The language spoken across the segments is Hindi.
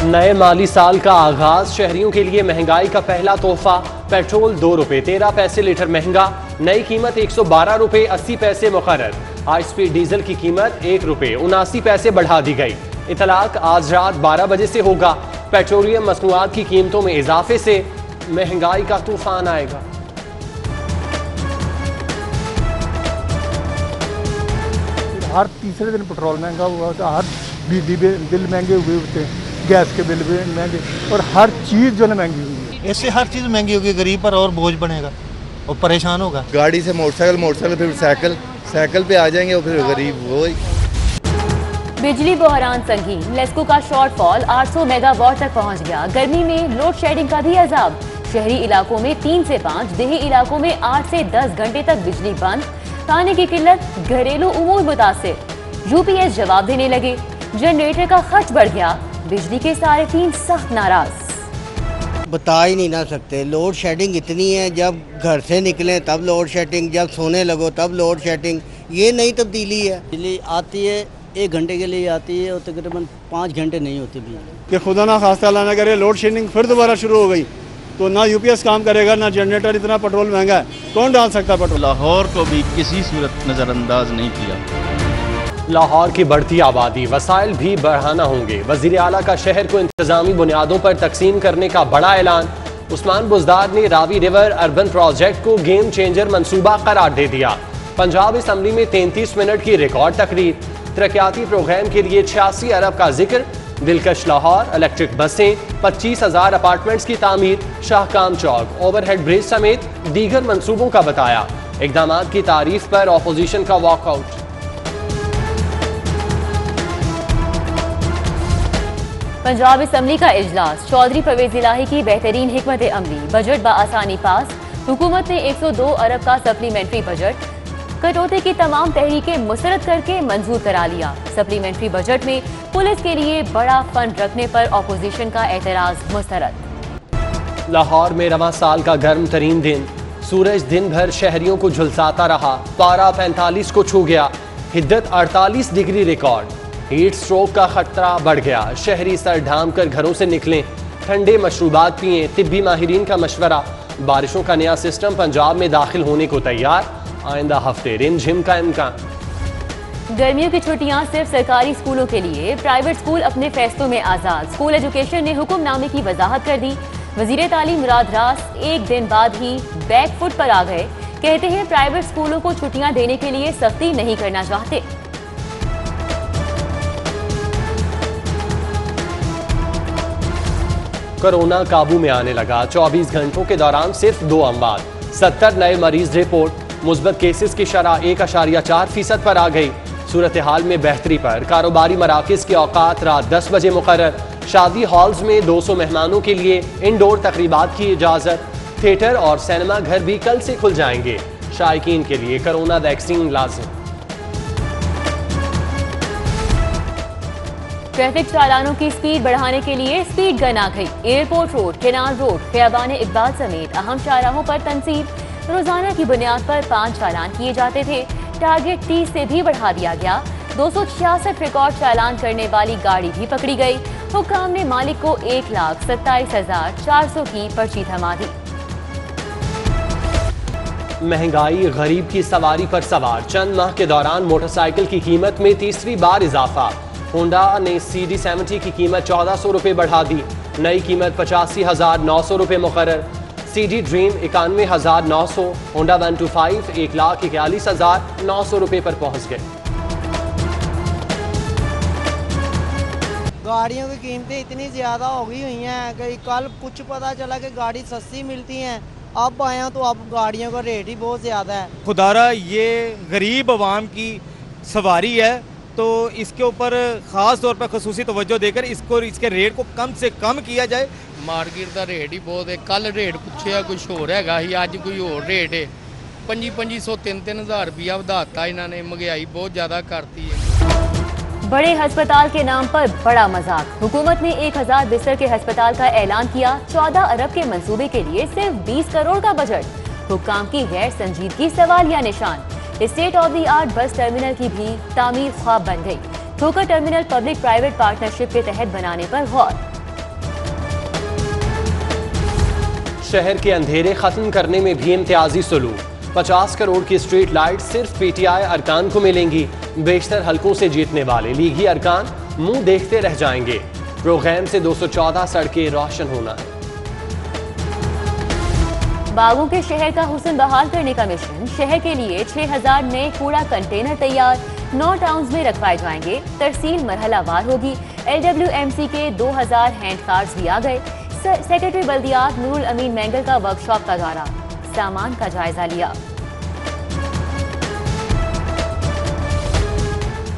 नए माली साल का आगाज, शहरियों के लिए महंगाई का पहला तोहफा। पेट्रोल 2 रुपए 13 पैसे लीटर महंगा, नई कीमत 112 रुपए 80 पैसे मुकर्रर। हाई स्पीड डीजल की कीमत 1 रुपए 79 पैसे बढ़ा दी गई। इतलाक आज रात 12 बजे से होगा। पेट्रोलियम मसनूआत की कीमतों में इजाफे से महंगाई का तूफान आएगा। हर तीसरे दिन पेट्रोल महंगा हुआ होता है, हर बिजली बिल महंगे हुए होते हैं, गैस के बिल भी महंगे और हर चीज़ जो है महंगी हुई है। इससे हर चीज़ महंगी होगी, गरीब पर और बोझ बनेगा और परेशान होगा। गाड़ी से मोटरसाइकिल फिर साइकिल पे आ जाएंगे और फिर गरीब वही। बिजली बहरान संगीन, लेस्को का शॉर्टफॉल 800 मेगावाट तक पहुंच गया। गर्मी में लोड शेडिंग का भी अजाब। शहरी इलाकों में 3 से 5, देही इलाकों में 8 से 10 घंटे तक बिजली बंद। पानी की किल्लत, घरेलू उमूर मुतासिर। यूपीएस जवाब देने लगे, जनरेटर का खर्च बढ़ गया। बिजली के सारिफीन सख्त नाराज। बता ही नहीं ना सकते, लोड शेडिंग इतनी है, जब घर से निकलें तब लोड शेडिंग, जब सोने लगो तब लोड शेडिंग। ये नई तब्दीली है। बिजली आती है 1 घंटे के लिए आती है और तकरीबन 5 घंटे नहीं होती बिजली। कि खुदा ना खास्ता अल्लाह ना करे लोड शेडिंग फिर दोबारा शुरू हो गई तो ना यूपीएस काम करेगा ना जनरेटर। इतना पेट्रोल महंगा है, कौन डाल सकता है पेट्रोल। लाहौर को भी किसी सूरत नज़रअंदाज नहीं किया। लाहौर की बढ़ती आबादी, वसाइल भी बढ़ाना होंगे। वजीर आला का शहर को इंतजामी बुनियादों पर तकसीम करने का बड़ा ऐलान। उस्मान बुज़दार ने रावी रिवर अर्बन प्रोजेक्ट को गेम चेंजर मंसूबा करार दे दिया। पंजाब असम्बली में 33 मिनट की रिकॉर्ड तकरीर। तरक्याती प्रोग्राम के लिए 86 अरब का जिक्र। दिलकश लाहौर, इलेक्ट्रिक बसें, 25,000 अपार्टमेंट्स की तामीर। शाहकाम चौक, ओवरहेड ब्रिज समेत दीगर मंसूबों का बताया। इक़दामात की तारीफ पर अपोजिशन का वॉकआउट। पंजाब असम्बली का इजलास, चौधरी परवेज इलाही की बेहतरीन हिकमत अमली। बजट बआसानी पास। हुकूमत ने 102 अरब का सप्लीमेंट्री बजट। कटौती की तमाम तहरीकें मुस्तरद करके मंजूर करा लिया। सप्लीमेंट्री बजट में पुलिस के लिए बड़ा फंड रखने पर अपोजिशन का एतराज मुस्तरद। लाहौर में रवां साल का गर्म तरीन दिन। सूरज दिन भर शहरियों को झुलसाता रहा। पारा 45 को छू गया। हिद्दत 48 डिग्री रिकॉर्ड। हीट स्ट्रोक का खतरा बढ़ गया। शहरी सर ढाम कर घरों से निकलें, ठंडे मशरूबात पिएं। तिब्बी माहिरीन का मशवरा। बारिशों का नया सिस्टम पंजाब में दाखिल होने को तैयार। आइंदा हफ्ते रिमझिम का इम्कान। गर्मियों की छुट्टियां सिर्फ सरकारी स्कूलों के लिए, प्राइवेट स्कूल अपने फैसलों में आजाद। स्कूल एजुकेशन ने हुक्मनामे की वजाहत कर दी। वजीर तालीम मुराद रास एक दिन बाद ही बैक फुट पर आ गए। कहते हैं प्राइवेट स्कूलों को छुट्टियां देने के लिए सख्ती नहीं करना चाहते। कोरोना काबू में आने लगा। 24 घंटों के दौरान सिर्फ 2 अमवात। 70 नए मरीज रिपोर्ट। मुस्बत केसेस की शरह 1.4% पर आ गई। सूरत हाल में बेहतरी पर। कारोबारी मराकज़ के औकात रात 10 बजे मुकर्रर। शादी हॉल्स में 200 मेहमानों के लिए इंडोर तकरीबात की इजाज़त। थिएटर और सिनेमा घर भी कल से खुल जाएंगे। शायकीन के लिए कोरोना वैक्सीन लाजिम। ट्रैफिक चालानों की स्पीड बढ़ाने के लिए स्पीड गन आ गई। Airport road, canal road, Khayaban Iqbal समेत अहम शाहराहों पर तनसीब। रोजाना की बुनियाद पर 5 चालान किए जाते थे। टारगेट 30 से भी बढ़ा दिया गया। 266 रिकॉर्ड चालान करने वाली गाड़ी भी पकड़ी गई। हुक्काम ने मालिक को 1,27,400 की पर्ची थमा दी। महंगाई, गरीब की सवारी पर सवार। चंद माह के दौरान मोटरसाइकिल की कीमत में तीसरी बार इजाफा। होंडा ने CD70 की कीमत 1400 रुपये बढ़ा दी। नई कीमत 85,900 रुपये मुकर्रर। CD dream 91,900। होंडा 125 1,41,900 रुपये पर पहुंच गए। गाड़ियों की कीमतें इतनी ज़्यादा हो गई हुई हैं कि कल कुछ पता चला कि गाड़ी सस्ती मिलती हैं, अब आया तो अब गाड़ियों का रेट ही बहुत ज़्यादा है। खुदारा ये गरीब आवाम की सवारी है तो इसके ऊपर ख़ास तौर पर खसूसी तवज्जो देकर इसके रेट को कम से कम किया जाए। मार्केट का रेट ही बहुत है। कल रेट पूछे कुछ होर है, अज कोई होर रेट है। 2500 3,000 रुपया वधाता इन्होंने। महंगाई बहुत ज़्यादा करती है। बड़े हस्पताल के नाम पर बड़ा मजाक। हुकूमत ने 1000 बिस्तर के हस्पताल का ऐलान किया। 14 अरब के मंसूबे के लिए सिर्फ 20 करोड़ का बजट। हुक्काम की गैर संजीदगी सवालिया निशान। State of the art bus terminal की भी तामीर ख्वाब बन गई। ठोकर टर्मिनल पब्लिक प्राइवेट पार्टनरशिप के तहत बनाने पर गौर। शहर के अंधेरे खत्म करने में भी इम्तियाजी सलूक। 50 करोड़ की स्ट्रीट लाइट सिर्फ पीटीआई अरकान को मिलेंगी। बेशतर हलकों से जीतने वाले लीगी अरकान मुंह देखते रह जाएंगे। प्रोग्राम से 214 सड़कें रोशन होना है। बागों के शहर का हुस्न बहाल करने का मिशन। शहर के लिए 6000 नए कूड़ा कंटेनर तैयार। 9 टाउन्स में रखवाए जाएंगे। तरसील मरहलावार होगी। LWMC के 2000 हैंड कार्ड्स भी आ गए। सेक्रेटरी बल्दियात नूरुल अमीन मैंगल का वर्कशॉप का दौरा, सामान का जायजा लिया।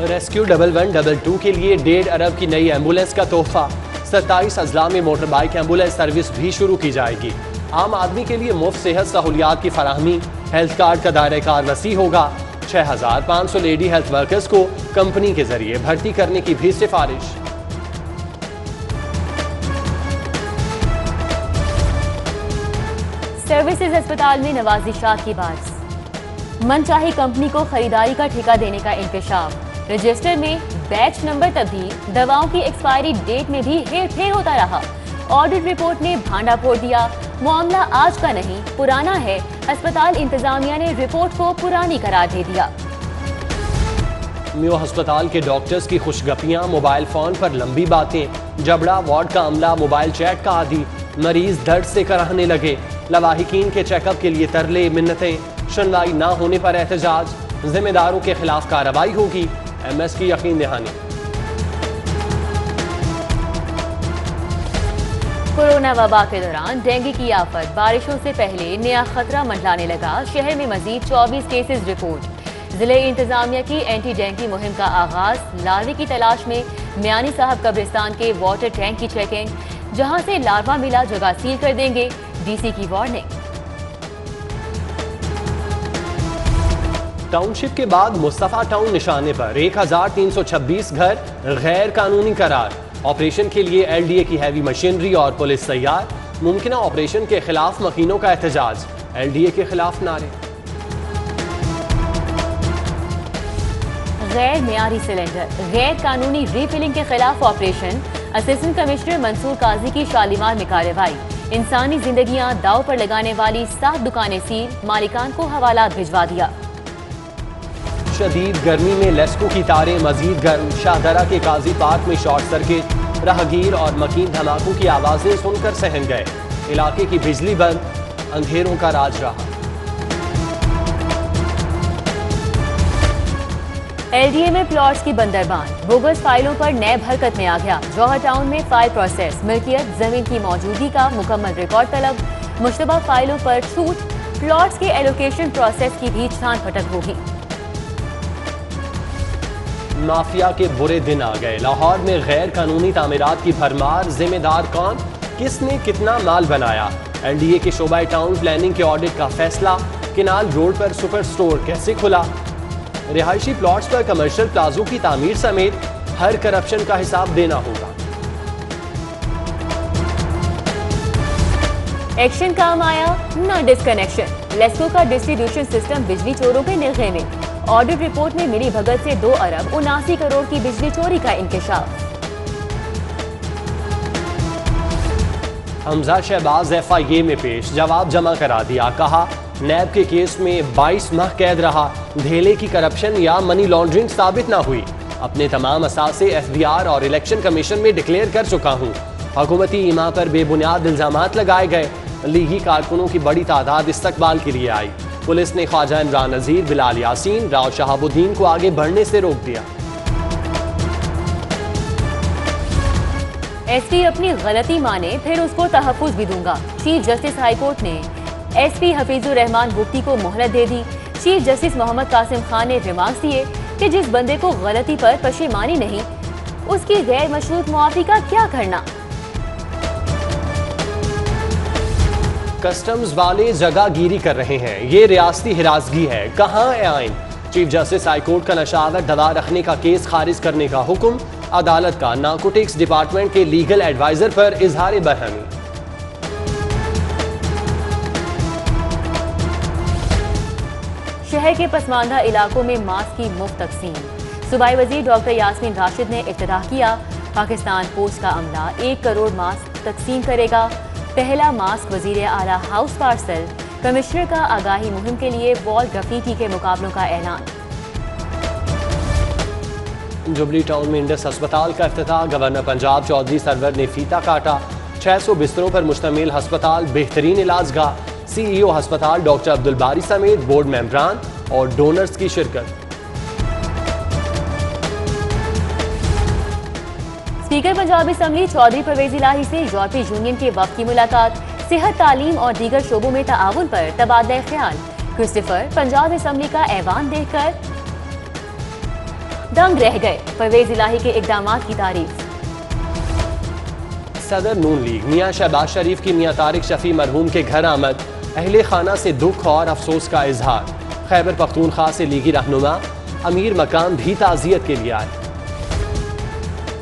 रेस्क्यू 1112 के लिए 1.5 अरब की नई एम्बुलेंस का तोहफा। 27 अजला में मोटर बाइक एम्बुलेंस सर्विस भी शुरू की जाएगी। आम आदमी के लिए मुफ्त सेहत सहूलियात की फराहमी। हेल्थ कार्ड का दायरा कार वसी होगा। 6500 लेडी हेल्थ वर्कर्स को कंपनी के जरिए भर्ती करने की भी सिफारिश। सर्विसेज अस्पताल में नवाजिशात की बारिश। मनचाही कंपनी को खरीदारी का ठेका देने का इंकशाफ। रजिस्टर में बैच नंबर तब्दील। दवाओं की एक्सपायरी डेट में भी हेरफेर होता रहा। ऑडिट रिपोर्ट ने भांडा फोड़ दिया। मामला आज का नहीं पुराना है। अस्पताल इंतजामिया ने रिपोर्ट को पुरानी करार दे दिया। म्यो अस्पताल के डॉक्टर्स की खुशगपियां, मोबाइल फोन पर लंबी बातें। जबड़ा वार्ड का अमला मोबाइल चैट का आदी। मरीज दर्द से कराहने लगे। लवाहिकीन के चेकअप के लिए तरले मिन्नतें। सुनवाई ना होने पर एहतजाज। जिम्मेदारों के खिलाफ कार्रवाई होगी। MS की यकीन दहानी। कोरोना वबा के दौरान डेंगू की आफत। बारिशों से पहले नया खतरा मंडलाने लगा। शहर में मजीद 24 केसेस रिपोर्ट। जिले इंतजामिया की एंटी डेंगू मुहिम का आगाज। लार्वे की तलाश में मियानी साहब कब्रिस्तान के वाटर टैंक की चेकिंग। जहां से लार्वा मिला जगह सील कर देंगे। DC की वार्निंग। टाउनशिप के बाद मुस्तफा टाउन निशाने पर 1326 घर गैर कानूनी करार। ऑपरेशन के लिए LDA की हैवी मशीनरी और पुलिस तैयार। मुमकिना ऑपरेशन के खिलाफ मकीनों का एहतजाज। LDA के खिलाफ नारे। गैर मियारी सिलेंडर, गैर कानूनी रीफिलिंग के खिलाफ ऑपरेशन। असिस्टेंट कमिश्नर मंसूर काजी की शालीमार में कार्रवाई। इंसानी जिंदगियां दाव पर लगाने वाली 7 दुकानें सील। मालिकान को हवालात भिजवा दिया। शदीद गर्मी में लेस्को की तारें मजीद गर्म। शाहदरा के काजी पार्क में शॉर्ट सर्किट। राहगीर और मकीन धमाकों की आवाजें सुनकर सहम गए। इलाके की बिजली बंद। अंधेरों का राज रहा। LDA में प्लॉट्स की बंदरबान। बोगस फाइलों पर नैब हरकत में आ गया। जौहर टाउन में फाइल प्रोसेस। मिल्कियत जमीन की मौजूदगी का मुकम्मल रिकॉर्ड तलब। मुश्तबा फाइलों पर छूट। प्लॉट्स के एलोकेशन प्रोसेस की भी छान फटक होगी। माफिया के बुरे दिन आ गए। लाहौर में गैर कानूनी तामीरात की भरमार। जिम्मेदार कौन, किसने कितना माल बनाया। LDA के शोबा टाउन प्लानिंग के ऑडिट का फैसला। किनाल रोड पर सुपर स्टोर कैसे खुला। रिहायशी प्लॉट्स पर कमर्शियल प्लाजों की तामीर समेत हर करप्शन का हिसाब देना होगा। एक्शन काम आया न डिस्कनेक्शन। लेस्को का डिस्ट्रीब्यूशन सिस्टम बिजली चोरों के निगहे में। ऑडिट रिपोर्ट में मिली भगत से 2 अरब 79 करोड़ की बिजली चोरी का इंकशाफ। हमजा शहबाज FIA में पेश। जवाब जमा करा दिया। कहा नैब के केस में 22 माह कैद रहा। धेले की करप्शन या मनी लॉन्ड्रिंग साबित ना हुई। अपने तमाम असासे FBR और इलेक्शन कमीशन में डिक्लेयर कर चुका हूँ। हुकूमती ईमा पर बेबुनियाद इल्जामात लगाए गए। लीगी कारकुनों की बड़ी तादाद इस्तकबाल के लिए आई। पुलिस ने ख्वाजा इमरान नजीर, बिलाल यासीन, राव शहाबुद्दीन को आगे बढ़ने से रोक दिया। SP अपनी गलती माने फिर उसको तहफ्फुज भी दूंगा। चीफ जस्टिस हाईकोर्ट ने SP हफीजुर रहमान बुख्ती को मोहलत दे दी। चीफ जस्टिस मोहम्मद कासिम खान ने रिमार्क्स दिए कि जिस बंदे को गलती पर पशेमानी नहीं, उसकी गैर मशरूत मुआफी का क्या करना। कस्टम्स वाले जगह गिरी कर रहे हैं। ये रियासती हिरासगी है। कहाँ है आइन। चीफ जस्टिस हाईकोर्ट का नशावर दवा रखने का केस खारिज करने का हुक्म। अदालत का नार्कोटिक्स डिपार्टमेंट के लीगल एडवाइजर पर इजहार बरहमी। शहर के पसमानदा इलाकों में मास्क की मुफ्त तकसीम। सूबाई वजीर डॉक्टर यास्मीन राशिद ने इफ्तिताह किया। पाकिस्तान पोस्ट का अमला 1 करोड़ मास्क तकसीम करेगा। पहला मास्क वजीर आला हाउस पार्सल। कमिश्नर का आगाही मुहिम के लिए वॉल ग्राफिटी के मुकाबलों का ऐलान। जुबली टाउन में इंडस अस्पताल का इफ्तिताह। गवर्नर पंजाब चौधरी सरवर ने फीता काटा। 600 बिस्तरों पर मुश्तमिल अस्पताल बेहतरीन इलाजगाह। CEO अस्पताल डॉक्टर अब्दुल बारी समेत बोर्ड मेंबरान और डोनर्स की शिरकत। स्पीकर पंजाब असम्बली चौधरी परवेज इलाही से यूरोपीय यूनियन के वफद की मुलाकात। सेहत, तालीम और दीगर शोबों में ताआवुन पर तबादला ख्याल। क्रिस्टोफर पंजाब असम्बली का ऐवान देखकर दंग रह गए। परवेज इलाही के इकदामात की तारीफ। सदर नून लीग मियां शहबाज शरीफ की मियां तारिक शफी मरहूम के घर आमद। अहले खाना से दुख और अफसोस का इजहार। खैबर पख्तूनख्वा से लीगी रहनुमा अमीर मकाम भी ताजियत के लिए आए।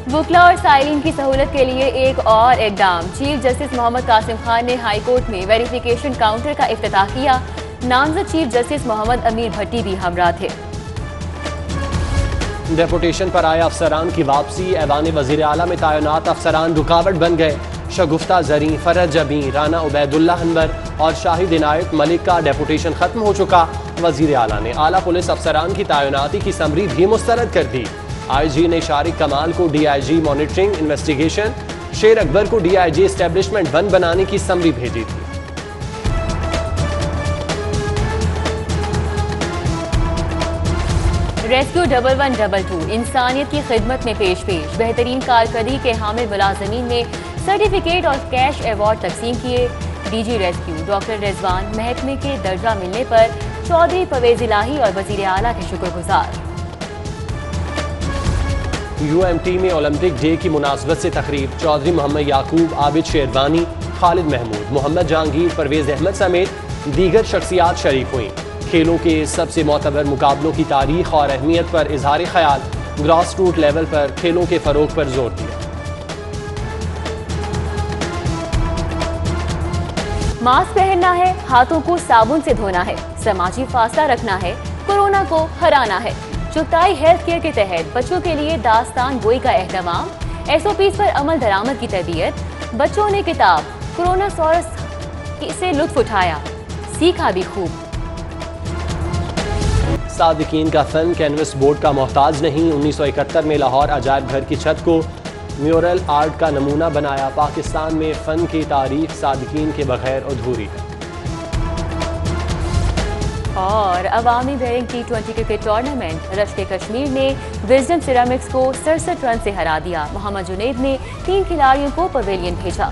वकला और साइलिन की सहूलत के लिए एक और इकदाम। चीफ जस्टिस मोहम्मद कासिम खान ने हाई कोर्ट में वेरिफिकेशन काउंटर का इफ्तिताह किया। नामजद चीफ जस्टिस मोहम्मद अमीर भट्टी भी हमरा थे। डेपुटेशन पर आए अफसरान की वापसी। ऐवान वजीर आला में तैनात अफसरान रुकावट बन गए। शगुफ्ता जरी, फरज जबी, राना उबैदुल्ला अनवर और शाहिद इनायत मलिक का डेपुटेशन खत्म हो चुका। वजीर आला ने आला पुलिस अफसरान की तैनाती की समरी भी मुस्तरद कर दी। IG ने शारिक कमाल को DIG मॉनिटरिंग इन्वेस्टिगेशन, शेर अकबर को DIG एस्टेब्लिशमेंट 1 बनाने की समरी भेजी थी। रेस्क्यू 1122 इंसानियत की खिदमत में पेश। बेहतरीन कारकर्दगी के हामिल मुलाजमीन में सर्टिफिकेट और कैश अवार्ड तकसीम किए। DG रेस्क्यू डॉक्टर रिजवान महकमे के दर्जा मिलने पर चौधरी परवेज इलाही और वजीर आला के शुक्रगुजार। UMT में ओलंपिक डे की मुनासबत से तकरीब। चौधरी मोहम्मद याकूब, आबिद शेरवानी, खालिद महमूद, मोहम्मद जहांगीर, परवेज अहमद समेत दीगर शख्सियात शरीक हुई। खेलों के सबसे मोतबर मुकाबलों की तारीख और अहमियत पर इजहार ख्याल। ग्रास रूट लेवल पर खेलों के फरोग पर जोर दिया। मास्क पहनना है, हाथों को साबुन से धोना है, समाजी फासला रखना है, कोरोना को हराना है। चुगताई हेल्थ केयर के तहत बच्चों के लिए दास्तान गोई का एहतमाम। SOPs पर अमल दरामद की तरबियत। बच्चों ने किताब कोरोना सॉरस से लुत्फ उठाया, सीखा भी खूब। सादिकीन का फन कैनवस बोर्ड का मोहताज नहीं। 1971 में लाहौर अजायब घर की छत को म्यूरल आर्ट का नमूना बनाया। पाकिस्तान में फन की तारीफ सादिकीन के बगैर अधूरी है। और अवामी बैरिंग T20 क्रिकेट टूर्नामेंट। रश्ते कश्मीर ने विजडन सिरामिक्स को 67 रन से हरा दिया। मोहम्मद जुनैद ने 3 खिलाड़ियों को पवेलियन भेजा।